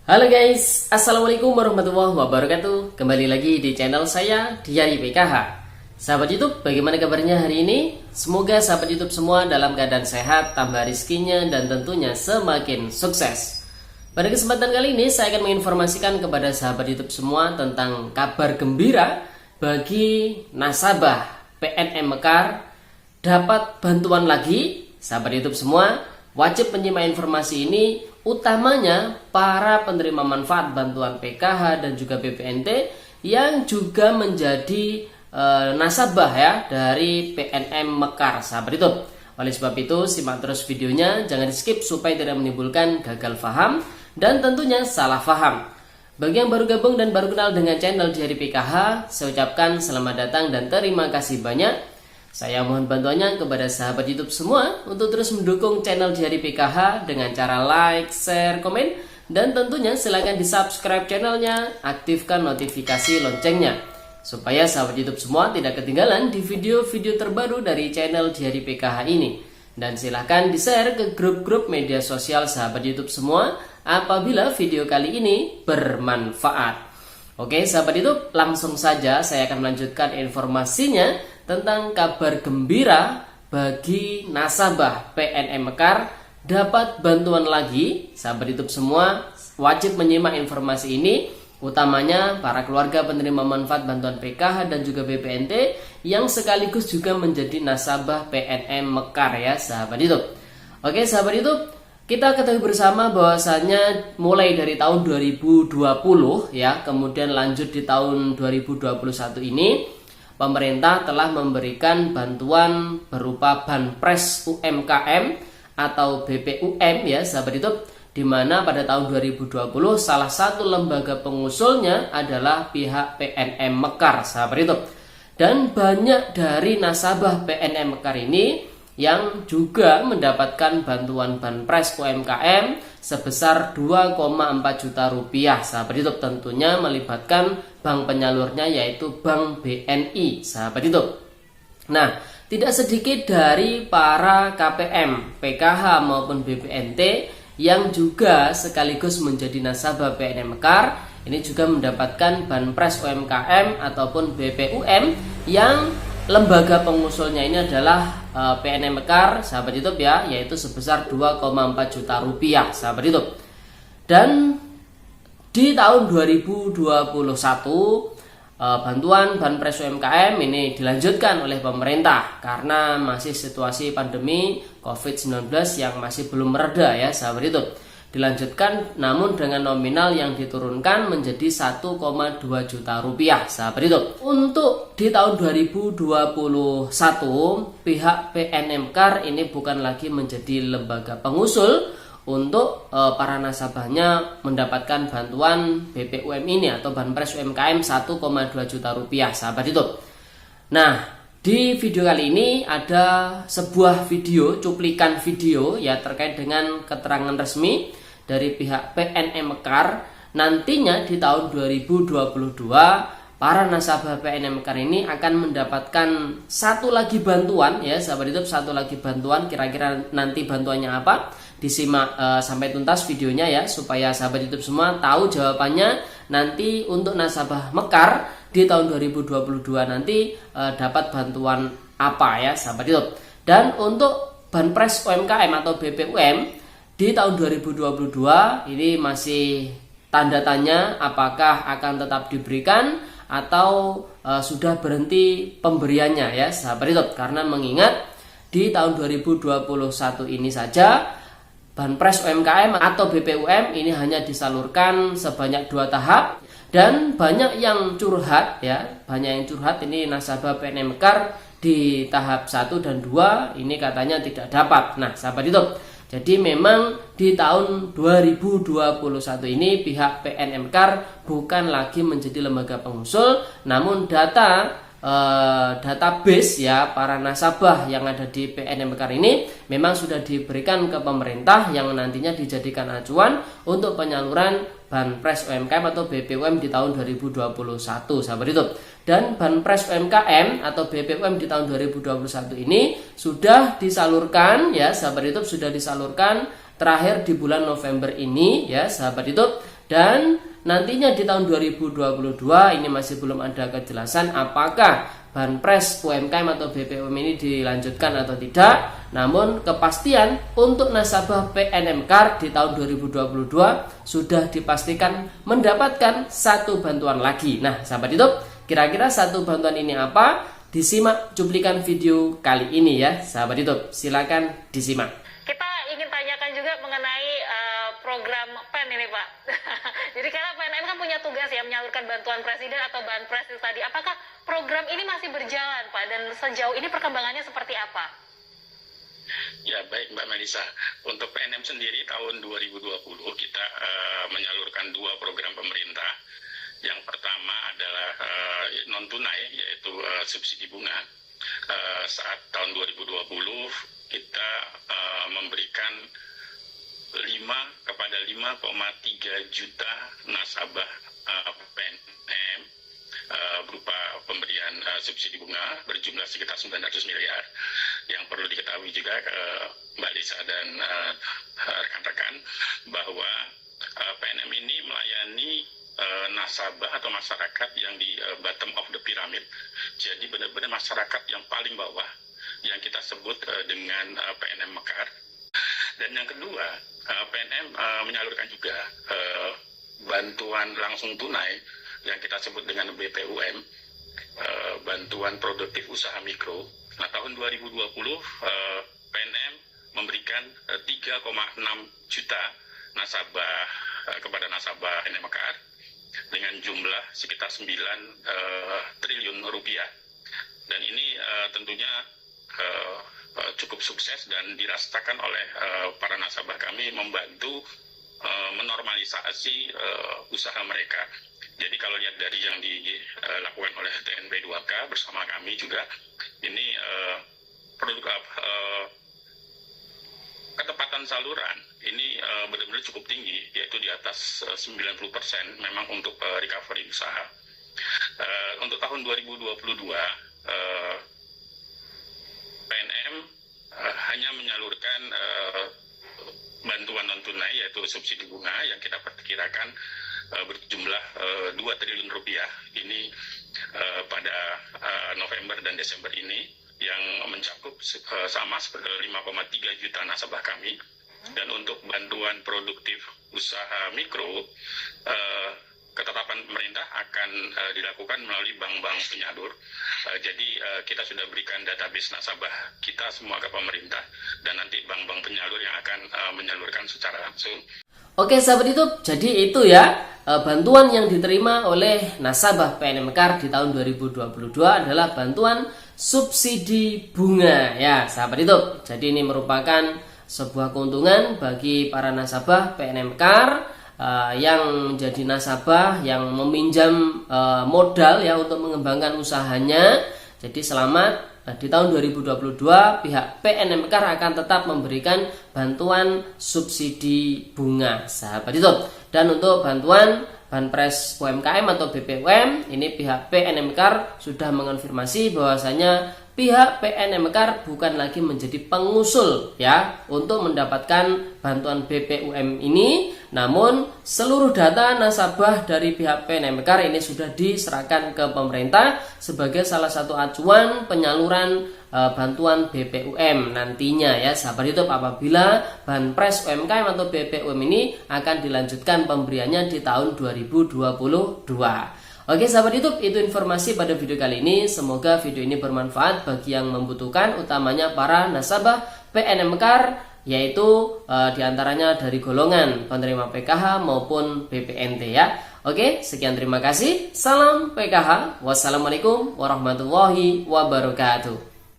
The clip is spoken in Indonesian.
Halo guys, Assalamualaikum warahmatullahi wabarakatuh. Kembali lagi di channel saya, Diary PKH. Sahabat YouTube, bagaimana kabarnya hari ini? Semoga sahabat YouTube semua dalam keadaan sehat, tambah rizkinya, dan tentunya semakin sukses. Pada kesempatan kali ini, saya akan menginformasikan kepada sahabat YouTube semua tentang kabar gembira bagi nasabah PNM Mekar dapat bantuan lagi. Sahabat YouTube semua wajib menyimak informasi ini, utamanya para penerima manfaat bantuan PKH dan juga BPNT yang juga menjadi nasabah ya dari PNM Mekar, sahabat YouTube. Oleh sebab itu, simak terus videonya, jangan di skip supaya tidak menimbulkan gagal paham dan tentunya salah paham. Bagi yang baru gabung dan baru kenal dengan channel Diary PKH, saya ucapkan selamat datang dan terima kasih banyak. Saya mohon bantuannya kepada sahabat YouTube semua untuk terus mendukung channel Diary PKH dengan cara like, share, komen, dan tentunya silahkan di subscribe channelnya, aktifkan notifikasi loncengnya supaya sahabat YouTube semua tidak ketinggalan di video-video terbaru dari channel Diary PKH ini. Dan silahkan di share ke grup-grup media sosial sahabat YouTube semua apabila video kali ini bermanfaat. Oke sahabat YouTube, langsung saja saya akan melanjutkan informasinya tentang kabar gembira bagi nasabah PNM Mekar dapat bantuan lagi. Sahabat YouTube semua wajib menyimak informasi ini, utamanya para keluarga penerima manfaat bantuan PKH dan juga BPNT yang sekaligus juga menjadi nasabah PNM Mekar ya sahabat YouTube. Oke sahabat YouTube, kita ketahui bersama bahwasannya mulai dari tahun 2020 ya, kemudian lanjut di tahun 2021 ini, pemerintah telah memberikan bantuan berupa Banpres UMKM atau BPUM ya sahabat YouTube, di mana pada tahun 2020 salah satu lembaga pengusulnya adalah pihak PNM Mekar sahabat YouTube. Dan banyak dari nasabah PNM Mekar ini yang juga mendapatkan bantuan Banpres UMKM sebesar 2,4 juta rupiah sahabat YouTube, tentunya melibatkan bank penyalurnya yaitu Bank BNI sahabat YouTube. Nah, tidak sedikit dari para KPM, PKH maupun BPNT yang juga sekaligus menjadi nasabah PNM Mekar ini juga mendapatkan Banpres UMKM ataupun BPUM yang lembaga pengusulnya ini adalah PNM Mekar sahabat YouTube ya, yaitu sebesar 2,4 juta rupiah sahabat YouTube. Dan di tahun 2021 bantuan Banpres UMKM ini dilanjutkan oleh pemerintah karena masih situasi pandemi COVID-19 yang masih belum mereda ya sahabat YouTube. Dilanjutkan namun dengan nominal yang diturunkan menjadi 1,2 juta rupiah sahabat YouTube. Untuk di tahun 2021 pihak PNM Mekar ini bukan lagi menjadi lembaga pengusul untuk para nasabahnya mendapatkan bantuan BPUM ini atau Banpres UMKM 1,2 juta rupiah sahabat YouTube. Nah, di video kali ini ada sebuah video, cuplikan video ya terkait dengan keterangan resmi dari pihak PNM Mekar. Nantinya di tahun 2022 para nasabah PNM Mekar ini akan mendapatkan satu lagi bantuan ya sahabat YouTube, satu lagi bantuan. Kira-kira nanti bantuannya apa? Disimak sampai tuntas videonya ya supaya sahabat YouTube semua tahu jawabannya. Nanti untuk nasabah Mekar di tahun 2022 nanti dapat bantuan apa ya sahabat YouTube. Dan untuk Banpres UMKM atau BPUM di tahun 2022 ini masih tanda tanya apakah akan tetap diberikan atau sudah berhenti pemberiannya ya sahabat YouTube. Karena mengingat di tahun 2021 ini saja Banpres UMKM atau BPUM ini hanya disalurkan sebanyak 2 tahap. Dan banyak yang curhat ya, banyak yang curhat ini nasabah PNM Mekar di tahap 1 dan 2 ini katanya tidak dapat. Nah sahabat YouTube, jadi memang di tahun 2021 ini pihak PNM Mekar bukan lagi menjadi lembaga pengusul, namun database ya para nasabah yang ada di PNM Mekar ini memang sudah diberikan ke pemerintah yang nantinya dijadikan acuan untuk penyaluran Banpres UMKM atau BPUM di tahun 2021 sahabat YouTube. Dan Banpres UMKM atau BPUM di tahun 2021 ini sudah disalurkan ya sahabat YouTube, sudah disalurkan terakhir di bulan November ini ya sahabat YouTube. Dan nantinya di tahun 2022 ini masih belum ada kejelasan apakah Banpres UMKM atau BPUM ini dilanjutkan atau tidak. Namun kepastian untuk nasabah PNM Card di tahun 2022 sudah dipastikan mendapatkan satu bantuan lagi. Nah sahabat YouTube, kira-kira satu bantuan ini apa? Disimak cuplikan video kali ini ya sahabat YouTube, silakan disimak. Kita ingin tanyakan juga mengenai program PEN ini Pak. Jadi karena PNM kan punya tugas ya menyalurkan bantuan presiden atau Banpres itu tadi. Apakah program ini masih berjalan Pak, dan sejauh ini perkembangannya seperti apa? Ya baik Mbak Melisa, untuk PNM sendiri tahun 2020 kita menyalurkan dua program pemerintah. Yang pertama adalah non tunai, yaitu subsidi bunga. Saat tahun 2020 kita memberikan 5,3 juta nasabah PNM berupa pemberian subsidi bunga berjumlah sekitar 900 miliar. Yang perlu diketahui juga Mbak Lisa dan rekan-rekan bahwa PNM ini melayani nasabah atau masyarakat yang di bottom of the pyramid. Jadi benar-benar masyarakat yang paling bawah yang kita sebut dengan PNM Mekar. Dan yang kedua, PNM menyalurkan juga bantuan langsung tunai yang kita sebut dengan BPUM, bantuan produktif usaha mikro. Nah, tahun 2020 PNM memberikan 3,6 juta nasabah kepada nasabah PNM Mekar dengan jumlah sekitar 9 triliun rupiah. Dan ini tentunya cukup sukses dan dirasakan oleh para nasabah kami, membantu menormalisasi usaha mereka. Jadi kalau lihat dari yang dilakukan oleh TNB 2K bersama kami juga, ini produk ketepatan saluran ini benar-benar cukup tinggi, yaitu di atas 90% memang untuk recovery usaha. Untuk tahun 2022 PNM hanya menyalurkan bantuan non tunai, yaitu subsidi bunga yang kita perkirakan berjumlah 2 triliun rupiah ini pada November dan Desember ini, yang mencakup sama seperti 5,3 juta nasabah kami. Dan untuk bantuan produktif usaha mikro, ketetapan pemerintah akan dilakukan melalui bank-bank penyalur. Jadi kita sudah berikan database nasabah kita semua ke pemerintah, dan nanti bank-bank penyalur yang akan menyalurkan secara langsung. Oke sahabat YouTube, jadi itu ya bantuan yang diterima oleh nasabah PNM Card di tahun 2022 adalah bantuan subsidi bunga ya sahabat YouTube. Jadi ini merupakan sebuah keuntungan bagi para nasabah PNM Card yang menjadi nasabah yang meminjam modal ya untuk mengembangkan usahanya. Jadi selamat, di tahun 2022 pihak PNM Card akan tetap memberikan bantuan subsidi bunga sahabat YouTube. Dan untuk bantuan Banpres UMKM atau BPUM ini pihak PNM Card sudah mengonfirmasi bahwasanya pihak PNM Card bukan lagi menjadi pengusul ya untuk mendapatkan bantuan BPUM ini, namun seluruh data nasabah dari pihak PNM Card ini sudah diserahkan ke pemerintah sebagai salah satu acuan penyaluran bantuan BPUM nantinya ya sahabat YouTube, apabila Banpres UMKM atau BPUM ini akan dilanjutkan pemberiannya di tahun 2022. Oke sahabat YouTube, itu informasi pada video kali ini. Semoga video ini bermanfaat bagi yang membutuhkan, utamanya para nasabah PNM Card, yaitu diantaranya dari golongan penerima PKH maupun BPNT ya. Oke, sekian terima kasih. Salam PKH. Wassalamualaikum warahmatullahi wabarakatuh.